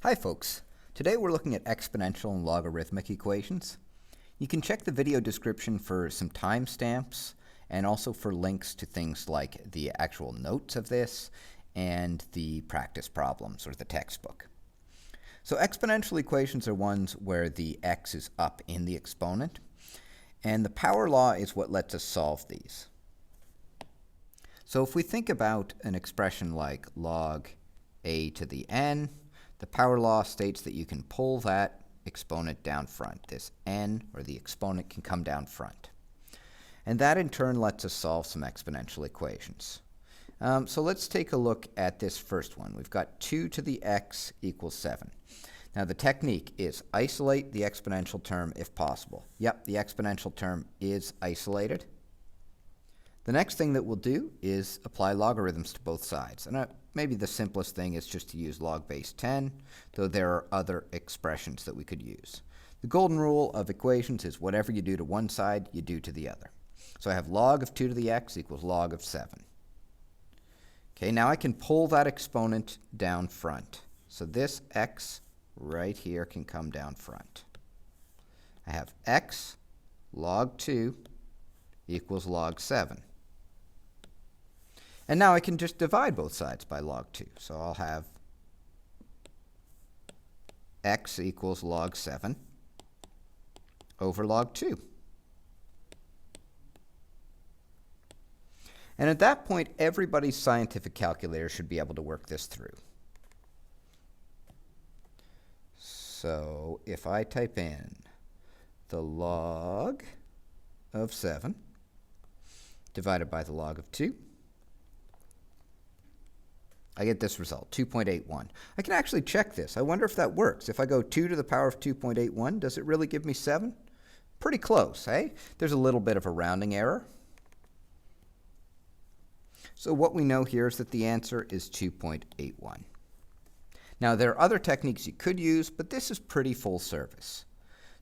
Hi folks, today we're looking at exponential and logarithmic equations. You can check the video description for some timestamps and also for links to things like the actual notes of this and the practice problems or the textbook. So exponential equations are ones where the x is up in the exponent, and the power law is what lets us solve these. So if we think about an expression like log a to the n, the power law states that you can pull that exponent down front. This n, or the exponent, can come down front. And that in turn lets us solve some exponential equations. So let's take a look at this first one. We've got 2 to the x equals 7. Now the technique is isolate the exponential term if possible. Yep, the exponential term is isolated. The next thing that we'll do is apply logarithms to both sides. And maybe the simplest thing is just to use log base 10, though there are other expressions that we could use. The golden rule of equations is whatever you do to one side, you do to the other. So I have log of 2 to the x equals log of 7. Okay, now I can pull that exponent down front. So this x right here can come down front. I have x log 2 equals log 7. And now I can just divide both sides by log 2. So I'll have x equals log 7 over log 2. And at that point, everybody's scientific calculator should be able to work this through. So if I type in the log of 7 divided by the log of 2, I get this result, 2.81. I can actually check this. I wonder if that works. If I go 2 to the power of 2.81, does it really give me 7? Pretty close, eh? There's a little bit of a rounding error. So what we know here is that the answer is 2.81. Now, there are other techniques you could use, but this is pretty full service.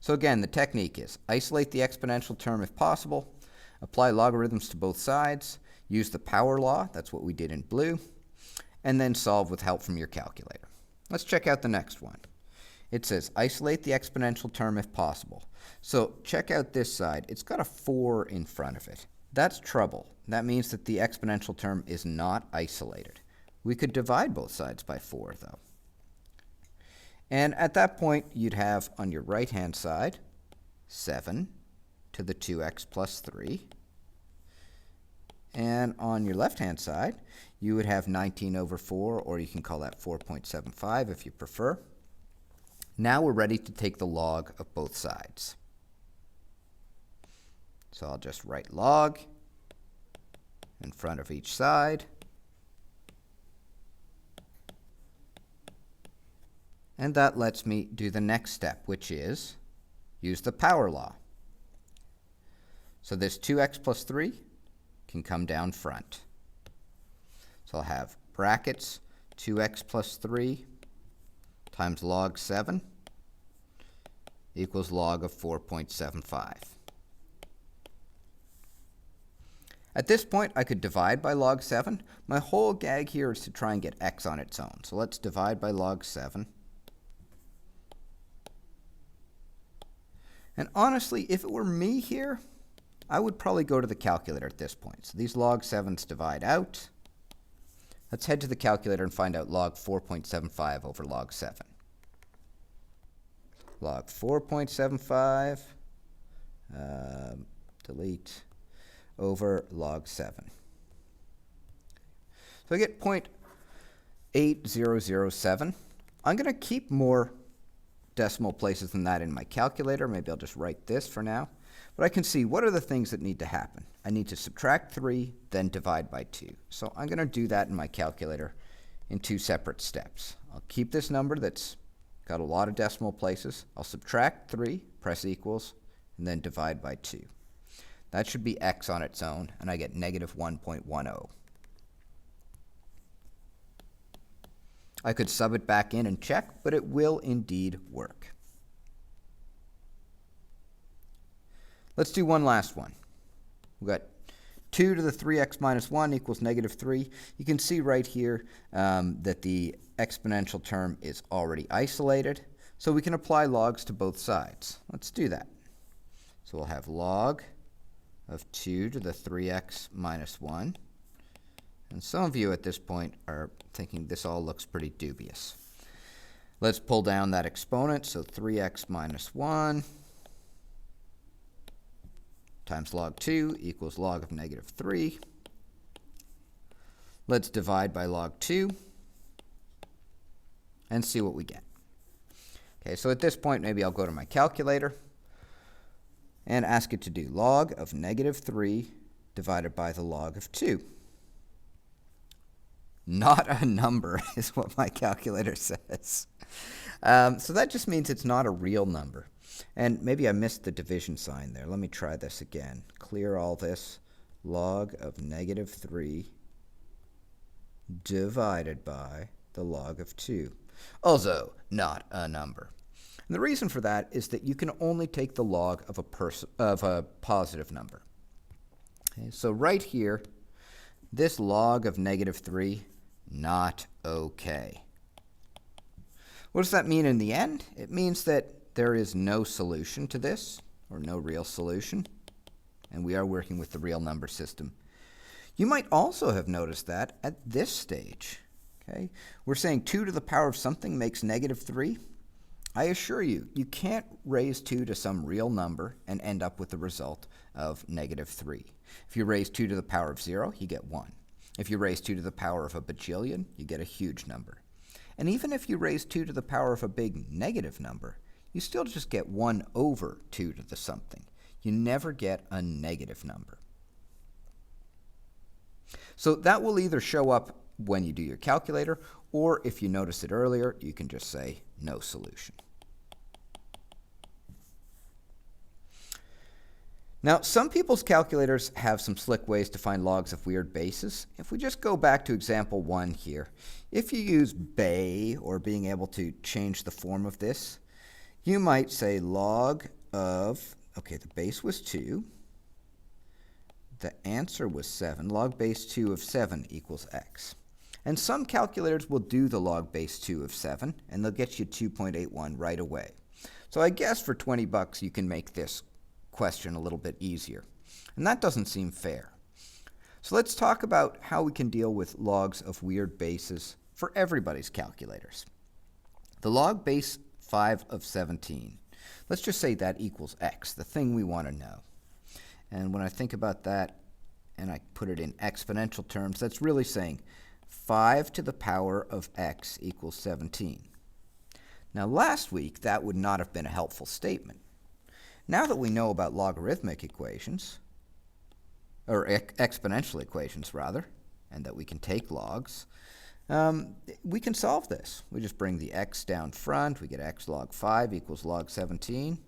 So again, the technique is isolate the exponential term if possible, apply logarithms to both sides, use the power law, that's what we did in blue, and then solve with help from your calculator. Let's check out the next one. It says isolate the exponential term if possible. So check out this side. It's got a 4 in front of it. That's trouble. That means that the exponential term is not isolated. We could divide both sides by 4, though. And at that point, you'd have on your right-hand side 7 to the 2x plus 3. And on your left-hand side, you would have 19 over 4, or you can call that 4.75 if you prefer. Now we're ready to take the log of both sides. So I'll just write log in front of each side. And that lets me do the next step, which is use the power law. So this 2x plus 3 can come down front. So I'll have brackets 2x plus 3 times log 7 equals log of 4.75. At this point, I could divide by log 7. My whole gag here is to try and get x on its own. So let's divide by log 7. And honestly, if it were me here, I would probably go to the calculator at this point. So these log 7s divide out. Let's head to the calculator and find out log 4.75 over log 7. Log 4.75, delete, over log 7. So I get 0.8007. I'm going to keep more decimal places than that in my calculator. Maybe I'll just write this for now. But I can see what are the things that need to happen. I need to subtract 3, then divide by 2. So I'm going to do that in my calculator in 2 separate steps. I'll keep this number that's got a lot of decimal places. I'll subtract 3, press equals, and then divide by 2. That should be x on its own, and I get negative 1.10. I could sub it back in and check, but it will indeed work. Let's do one last one. We've got 2 to the 3x minus 1 equals negative 3. You can see right here that the exponential term is already isolated, so we can apply logs to both sides. Let's do that. So we'll have log of 2 to the 3x minus 1. And some of you at this point are thinking this all looks pretty dubious. Let's pull down that exponent, so 3x minus 1 times log 2 equals log of negative 3. Let's divide by log 2 and see what we get. Okay, so at this point, maybe I'll go to my calculator and ask it to do log of negative 3 divided by the log of 2. Not a number is what my calculator says. So that just means it's not a real number. And maybe I missed the division sign there. Let me try this again. Clear all this. Log of negative 3 divided by the log of 2. Also, not a number. And the reason for that is that you can only take the log of a positive number. Okay, so right here, this log of negative 3, not okay. What does that mean in the end? It means that there is no solution to this, or no real solution, and we are working with the real number system. You might also have noticed that at this stage. Okay? We're saying 2 to the power of something makes negative 3. I assure you, you can't raise 2 to some real number and end up with the result of negative 3. If you raise 2 to the power of 0, you get 1. If you raise 2 to the power of a bajillion, you get a huge number. And even if you raise 2 to the power of a big negative number, you still just get 1 over 2 to the something. You never get a negative number. So that will either show up when you do your calculator, or if you notice it earlier, you can just say no solution. Now, some people's calculators have some slick ways to find logs of weird bases. If we just go back to example 1 here, if you use bay or being able to change the form of this, you might say log of, okay, the base was 2, the answer was 7, log base 2 of 7 equals x. And some calculators will do the log base 2 of 7, and they'll get you 2.81 right away. So I guess for 20 bucks you can make this question a little bit easier. And that doesn't seem fair. So let's talk about how we can deal with logs of weird bases for everybody's calculators. The log base 5 of 17, let's just say that equals x, the thing we want to know. And when I think about that and I put it in exponential terms, that's really saying 5 to the power of x equals 17. Now last week that would not have been a helpful statement. Now that we know about logarithmic equations, or exponential equations rather, and that we can take logs, we can solve this. We just bring the x down front, we get x log 5 equals log 17,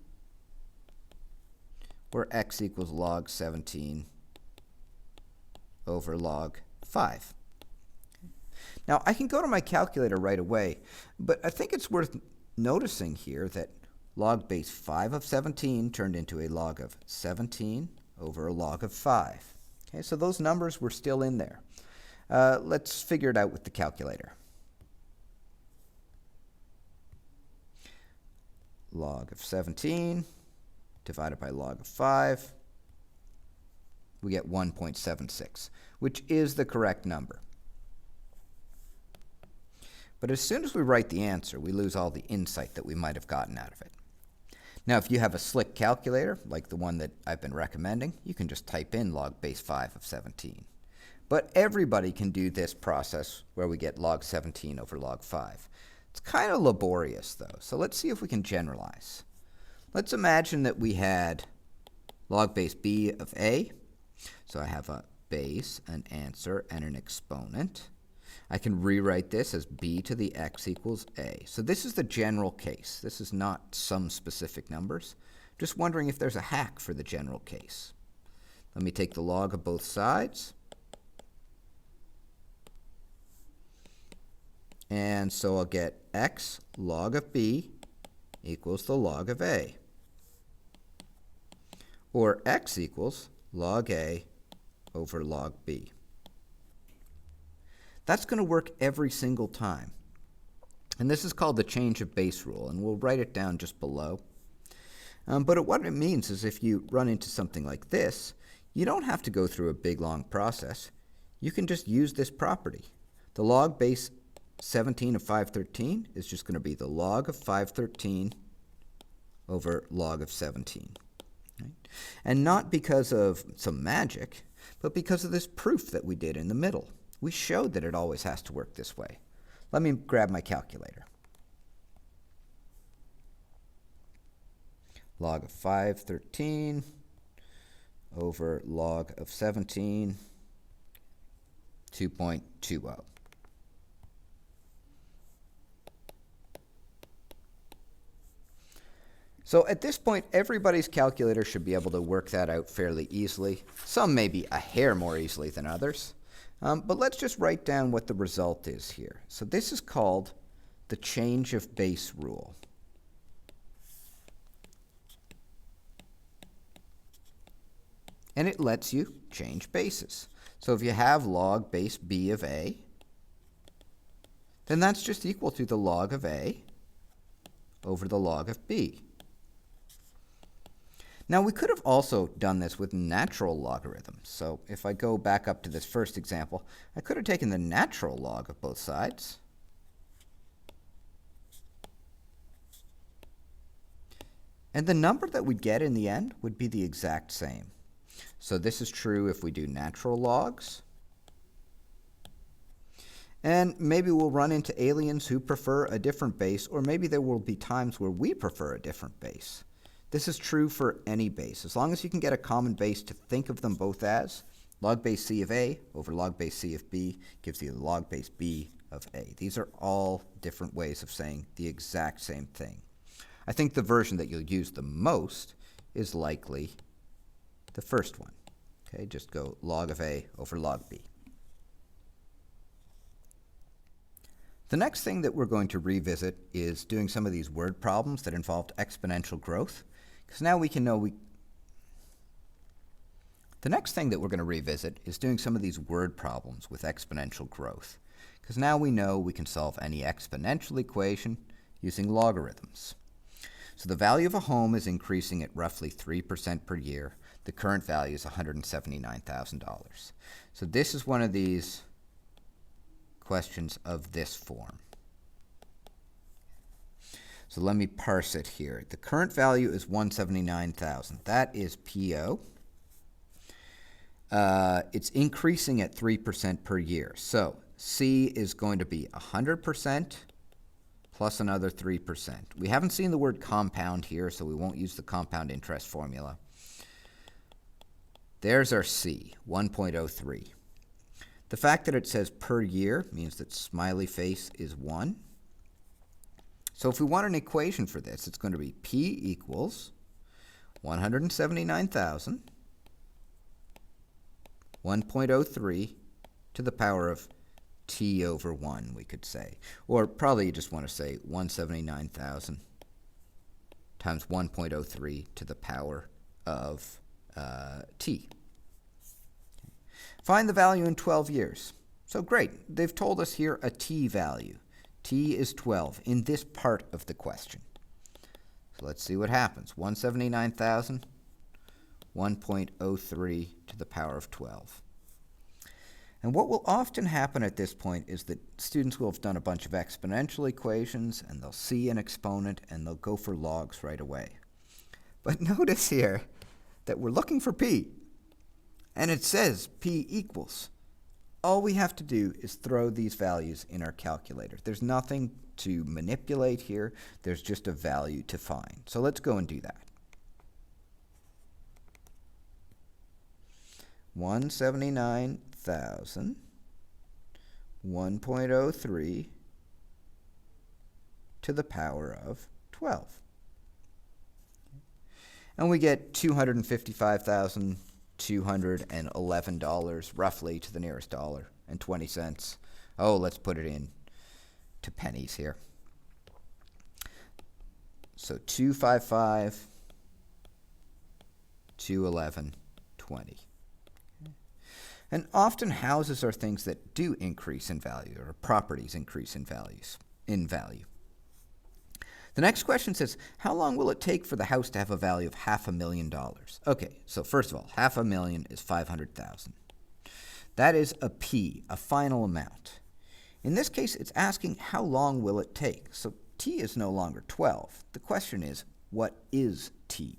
where x equals log 17 over log 5. Now I can go to my calculator right away, but I think it's worth noticing here that log base 5 of 17 turned into a log of 17 over a log of 5. Okay, so those numbers were still in there. Let's figure it out with the calculator. Log of 17 divided by log of 5, we get 1.76, which is the correct number. But as soon as we write the answer, we lose all the insight that we might have gotten out of it. Now, if you have a slick calculator, like the one that I've been recommending, you can just type in log base 5 of 17. But everybody can do this process where we get log 17 over log 5. It's kind of laborious, though, so let's see if we can generalize. Let's imagine that we had log base b of a. So I have a base, an answer, and an exponent. I can rewrite this as b to the x equals a. So this is the general case. This is not some specific numbers. Just wondering if there's a hack for the general case. Let me take the log of both sides. And so I'll get x log of b equals the log of a. Or x equals log a over log b. That's going to work every single time. And this is called the change of base rule, and we'll write it down just below. But what it means is if you run into something like this, you don't have to go through a big, long process. You can just use this property. The log base 17 of 513 is just going to be the log of 513 over log of 17. Right? And not because of some magic, but because of this proof that we did in the middle. We showed that it always has to work this way. Let me grab my calculator. Log of 513 over log of 17, 2.20. So at this point, everybody's calculator should be able to work that out fairly easily. Some maybe a hair more easily than others. But let's just write down what the result is here. So this is called the change of base rule. And it lets you change bases. So if you have log base b of a, then that's just equal to the log of a over the log of b. Now we could have also done this with natural logarithms. So if I go back up to this first example, I could have taken the natural log of both sides. And the number that we'd get in the end would be the exact same. So this is true if we do natural logs. And maybe we'll run into aliens who prefer a different base, or maybe there will be times where we prefer a different base. This is true for any base. As long as you can get a common base to think of them both as, log base c of a over log base c of b gives you log base b of a. These are all different ways of saying the exact same thing. I think the version that you'll use the most is likely the first one. Okay, just go log of a over log b. The next thing that we're going to revisit is doing some of these word problems that involved exponential growth. Because now we can know The next thing that we're going to revisit is doing some of these word problems with exponential growth. Because now we know we can solve any exponential equation using logarithms. So the value of a home is increasing at roughly 3% per year. The current value is $179,000. So this is one of these questions of this form. So let me parse it here. The current value is $179,000. That is PO. It's increasing at 3% per year. So C is going to be 100% plus another 3%. We haven't seen the word compound here, so we won't use the compound interest formula. There's our C, 1.03. The fact that it says per year means that smiley face is 1. So if we want an equation for this, it's going to be P equals 179,000, 1.03 to the power of T over 1, we could say. Or probably you just want to say 179,000 times 1.03 to the power of T. Find the value in 12 years. So great, they've told us here a T value. T is 12 in this part of the question. So let's see what happens. 179,000, 1.03 to the power of 12. And what will often happen at this point is that students will have done a bunch of exponential equations, and they'll see an exponent, and they'll go for logs right away. But notice here that we're looking for P, and it says P equals. All we have to do is throw these values in our calculator. There's nothing to manipulate here. There's just a value to find. So let's go and do that. 179,000, 1.03 to the power of 12. And we get $255,211 roughly to the nearest dollar and 20 cents. Oh, let's put it in to pennies here. So 255, 211, 20. And often houses are things that do increase in value, or properties increase in values. in value. The next question says, how long will it take for the house to have a value of $500,000? Okay, so first of all, $500,000 is 500,000. That is a P, a final amount. In this case, it's asking how long will it take? So T is no longer 12. The question is, what is T?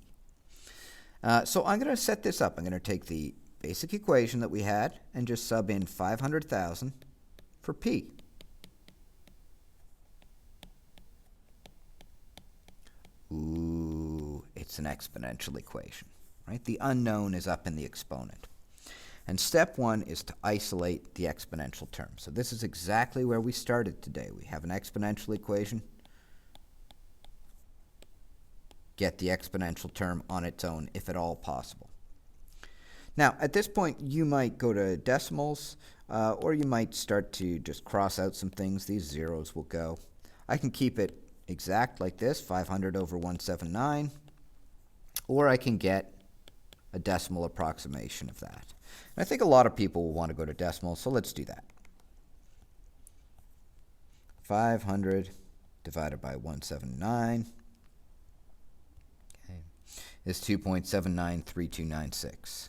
So I'm going to set this up. I'm going to take the basic equation that we had and just sub in 500,000 for P. Ooh, it's an exponential equation, right? The unknown is up in the exponent. And step one is to isolate the exponential term. So this is exactly where we started today. We have an exponential equation. Get the exponential term on its own, if at all possible. Now, at this point, you might go to decimals, or you might start to just cross out some things. These zeros will go. I can keep it exact like this, 500 over 179, or I can get a decimal approximation of that. And I think a lot of people will want to go to decimals, so let's do that. 500 divided by 179 is 2.793296.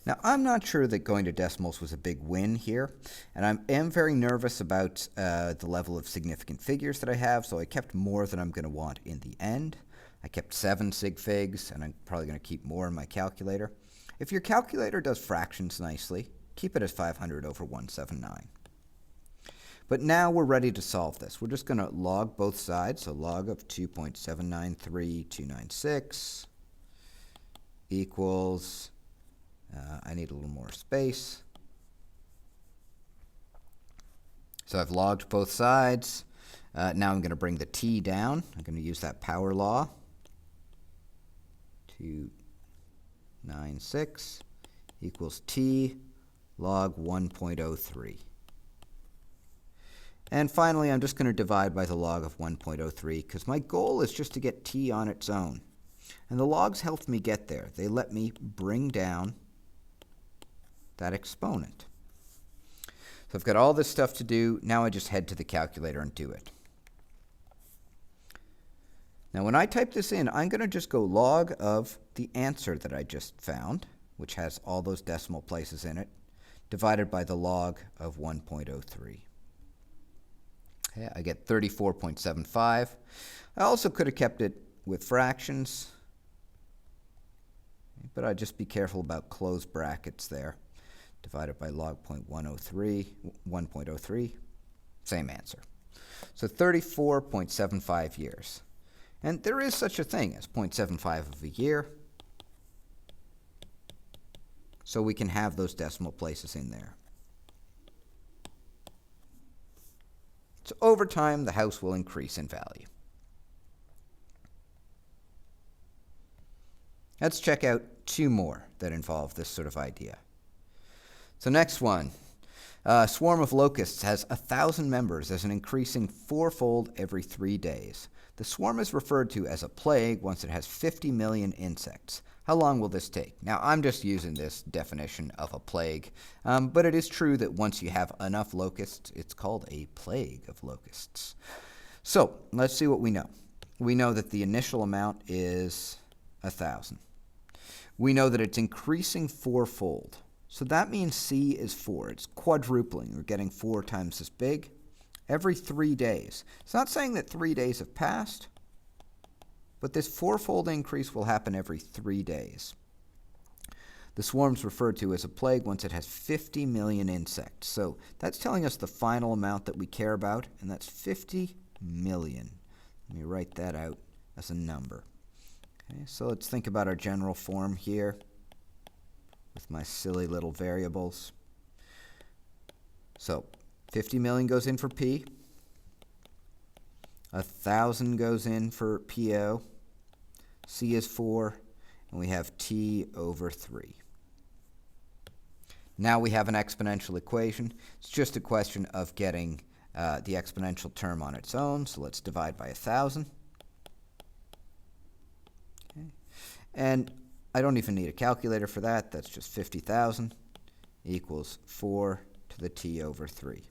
Now, I'm not sure that going to decimals was a big win here, and I am very nervous about the level of significant figures that I have, so I kept more than I'm going to want in the end. I kept 7 sig figs, and I'm probably going to keep more in my calculator. If your calculator does fractions nicely, keep it as 500 over 179. But now we're ready to solve this. We're just going to log both sides, so log of 2.793296 equals... I need a little more space. So I've logged both sides. Now I'm going to bring the t down. I'm going to use that power law. 296 equals t log 1.03. And finally, I'm just going to divide by the log of 1.03 because my goal is just to get t on its own. And the logs helped me get there. They let me bring down that exponent. So I've got all this stuff to do. Now I just head to the calculator and do it. Now when I type this in, I'm going to just go log of the answer that I just found, which has all those decimal places in it, divided by the log of 1.03. Okay, I get 34.75. I also could have kept it with fractions, but I'd just be careful about closed brackets there. Divided by log 1.03, same answer. So 34.75 years. And there is such a thing as 0.75 of a year. So we can have those decimal places in there. So over time, the house will increase in value. Let's check out 2 more that involve this sort of idea. So next one, a swarm of locusts has 1,000 members as an increasing 4-fold every 3 days. The swarm is referred to as a plague once it has 50 million insects. How long will this take? Now, I'm just using this definition of a plague, but it is true that once you have enough locusts, it's called a plague of locusts. So let's see what we know. We know that the initial amount is 1,000. We know that it's increasing 4-fold. So that means C is 4. It's quadrupling. We're getting 4 times as big every 3 days. It's not saying that 3 days have passed, but this 4-fold increase will happen every 3 days. The swarm's referred to as a plague once it has 50 million insects. So that's telling us the final amount that we care about, and that's 50 million. Let me write that out as a number. Okay, so let's think about our general form here with my silly little variables. So 50 million goes in for P. 1,000 goes in for PO. C is 4. And we have T over 3. Now we have an exponential equation. It's just a question of getting the exponential term on its own. So let's divide by 1,000. Okay. And I don't even need a calculator for that. That's just 50,000 equals 4 to the t over 3.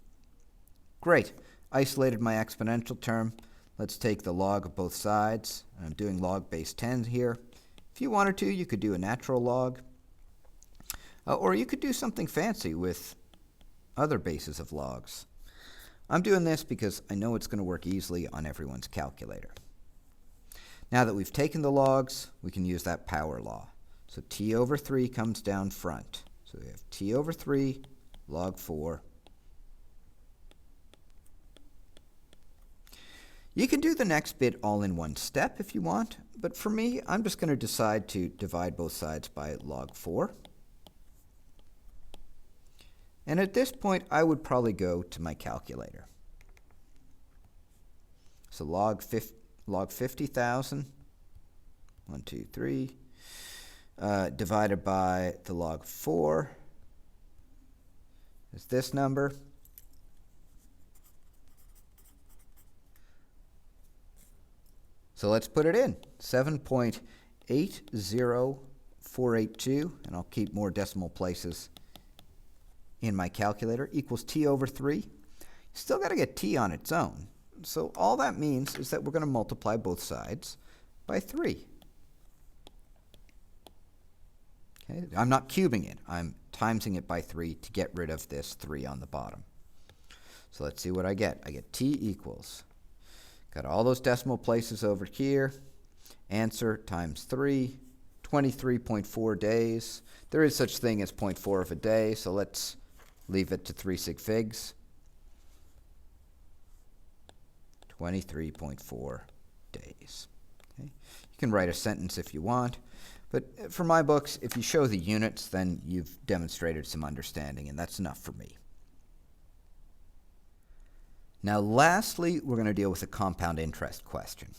Great. Isolated my exponential term. Let's take the log of both sides. I'm doing log base 10 here. If you wanted to, you could do a natural log. Or you could do something fancy with other bases of logs. I'm doing this because I know it's going to work easily on everyone's calculator. Now that we've taken the logs, we can use that power law. So t over 3 comes down front. So we have t over 3 log 4. You can do the next bit all in one step if you want, but for me, I'm just going to decide to divide both sides by log 4. And at this point, I would probably go to my calculator. So log 50,000, 1, 2, 3, divided by the log 4 is this number. So let's put it in, 7.80482, and I'll keep more decimal places in my calculator, equals t over 3. Still got to get t on its own. So all that means is that we're going to multiply both sides by 3. Okay? I'm not cubing it. I'm timesing it by 3 to get rid of this 3 on the bottom. So let's see what I get. I get t equals, got all those decimal places over here. Answer times 3, 23.4 days. There is such thing as 0.4 of a day, so let's leave it to 3 sig figs. 23.4 days. Okay? You can write a sentence if you want, but for my books, if you show the units, then you've demonstrated some understanding, and that's enough for me. Now lastly, we're going to deal with a compound interest question.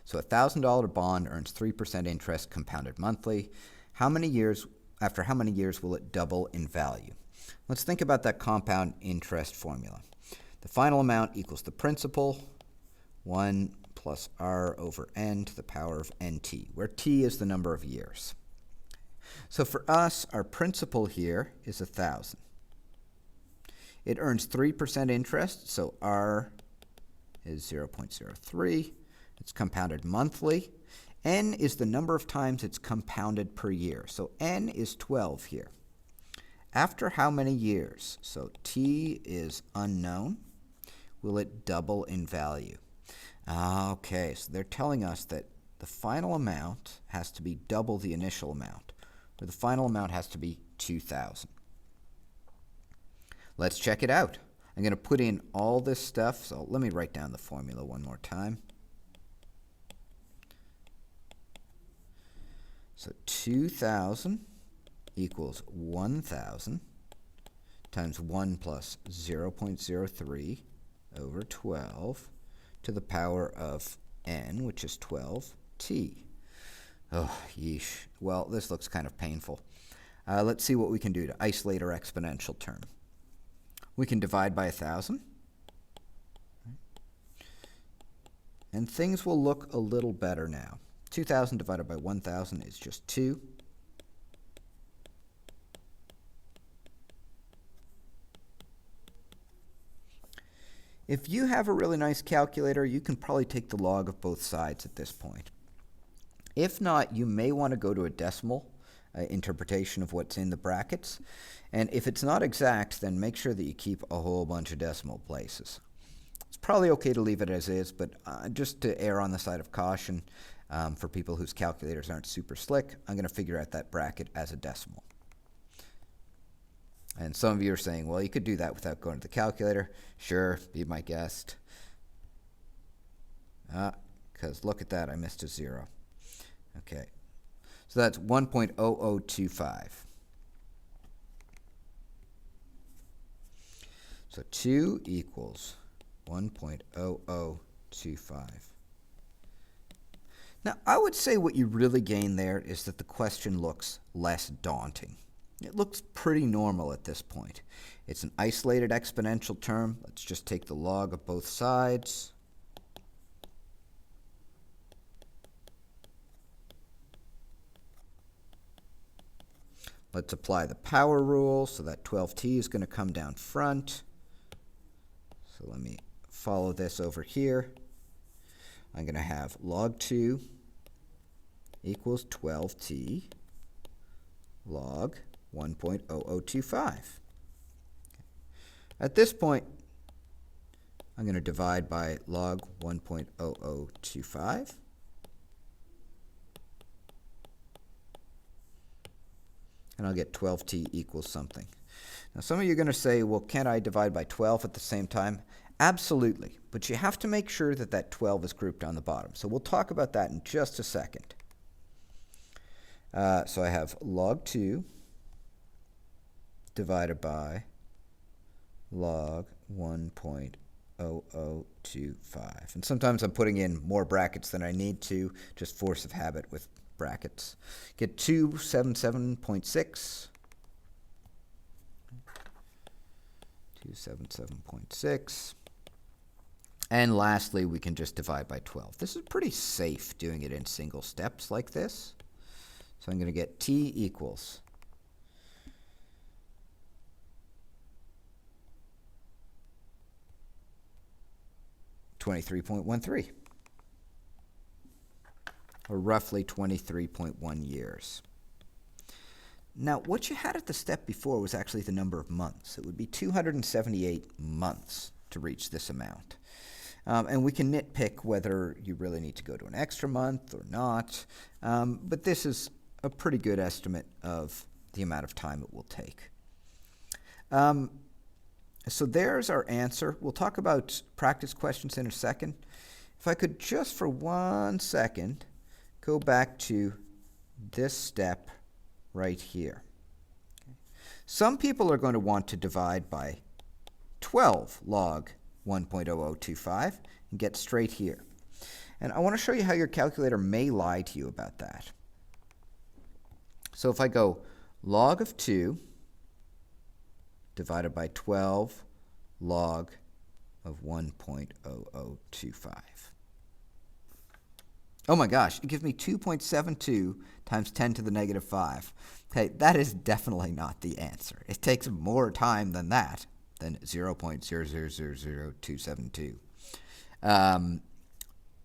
So a $1,000 bond earns 3% interest compounded monthly. After how many years will it double in value? Let's think about that compound interest formula. The final amount equals the principal, 1 plus r over n to the power of nt, where t is the number of years. So for us, our principal here is 1,000. It earns 3% interest, so r is 0.03. It's compounded monthly. N is the number of times it's compounded per year. So n is 12 here. After how many years? So t is unknown. Will it double in value? Okay, so they're telling us that the final amount has to be double the initial amount, or the final amount has to be 2,000. Let's check it out. I'm going to put in all this stuff, so let me write down the formula one more time. So 2,000 equals 1,000 times 1 plus 0.03 over 12 to the power of n, which is 12t. Oh, yeesh. Well, this looks kind of painful. Let's see what we can do to isolate our exponential term. We can divide by 1,000. And things will look a little better now. 2,000 divided by 1,000 is just 2. If you have a really nice calculator, you can probably take the log of both sides at this point. If not, you may want to go to a decimal interpretation of what's in the brackets. And if it's not exact, then make sure that you keep a whole bunch of decimal places. It's probably okay to leave it as is, but just to err on the side of caution, for people whose calculators aren't super slick, I'm going to figure out that bracket as a decimal. And some of you are saying, well, you could do that without going to the calculator. Sure, be my guest. Because look at that, I missed a 0. Okay, so that's 1.0025. So 2 equals 1.0025. Now, I would say what you really gain there is that the question looks less daunting. It looks pretty normal at this point. It's an isolated exponential term. Let's just take the log of both sides. Let's apply the power rule, so that 12t is going to come down front. So let me follow this over here. I'm going to have log 2 equals 12t log 1.0025. At this point, I'm going to divide by log 1.0025. And I'll get 12t equals something. Now, some of you are going to say, well, can't I divide by 12 at the same time? Absolutely, but you have to make sure that that 12 is grouped on the bottom. So we'll talk about that in just a second. So I have log 2 divided by log 1.0025. And sometimes I'm putting in more brackets than I need to, just force of habit with brackets. Get 277.6. 277.6. And lastly, we can just divide by 12. This is pretty safe doing it in single steps like this. So I'm going to get t equals 23.13, or roughly 23.1 years. Now, what you had at the step before was actually the number of months. It would be 278 months to reach this amount. And we can nitpick whether you really need to go to an extra month or not, but this is a pretty good estimate of the amount of time it will take. So there's our answer. We'll talk about practice questions in a second. If I could just for 1 second go back to this step right here. Some people are going to want to divide by 12 log 1.0025 and get straight here. And I want to show you how your calculator may lie to you about that. So if I go log of 2 divided by 12 log of 1.0025. Oh my gosh, it gives me 2.72 times 10 to the negative 5. Okay, that is definitely not the answer. It takes more time than that, than 0.0000272.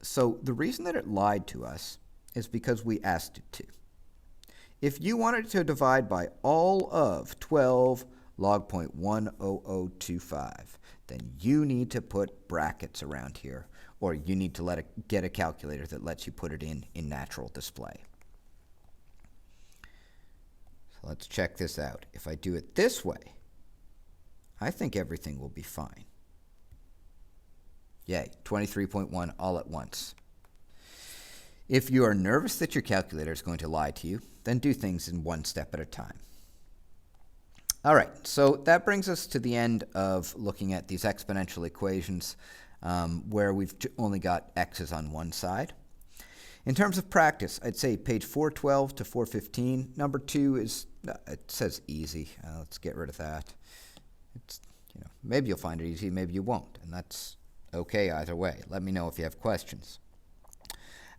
So the reason that it lied to us is because we asked it to. If you wanted to divide by all of 12 log 0.10025, then you need to put brackets around here, or you need to get a calculator that lets you put it in natural display. So let's check this out. If I do it this way, I think everything will be fine. Yay, 23.1 all at once. If you are nervous that your calculator is going to lie to you, then do things in one step at a time. All right, so that brings us to the end of looking at these exponential equations where we've only got x's on one side. In terms of practice, I'd say page 412 to 415. Number 2 is, it says easy. Let's get rid of that. It's, maybe you'll find it easy, maybe you won't, and that's okay either way. Let me know if you have questions.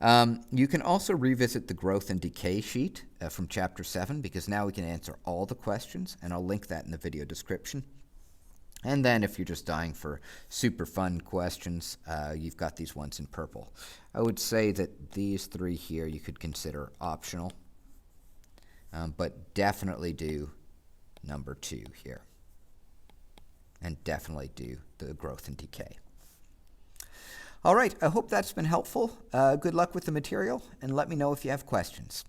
You can also revisit the growth and decay sheet from Chapter 7, because now we can answer all the questions, and I'll link that in the video description. And then if you're just dying for super fun questions, you've got these ones in purple. I would say that these 3 here you could consider optional, but definitely do number 2 here, and definitely do the growth and decay. All right, I hope that's been helpful. Good luck with the material, and let me know if you have questions.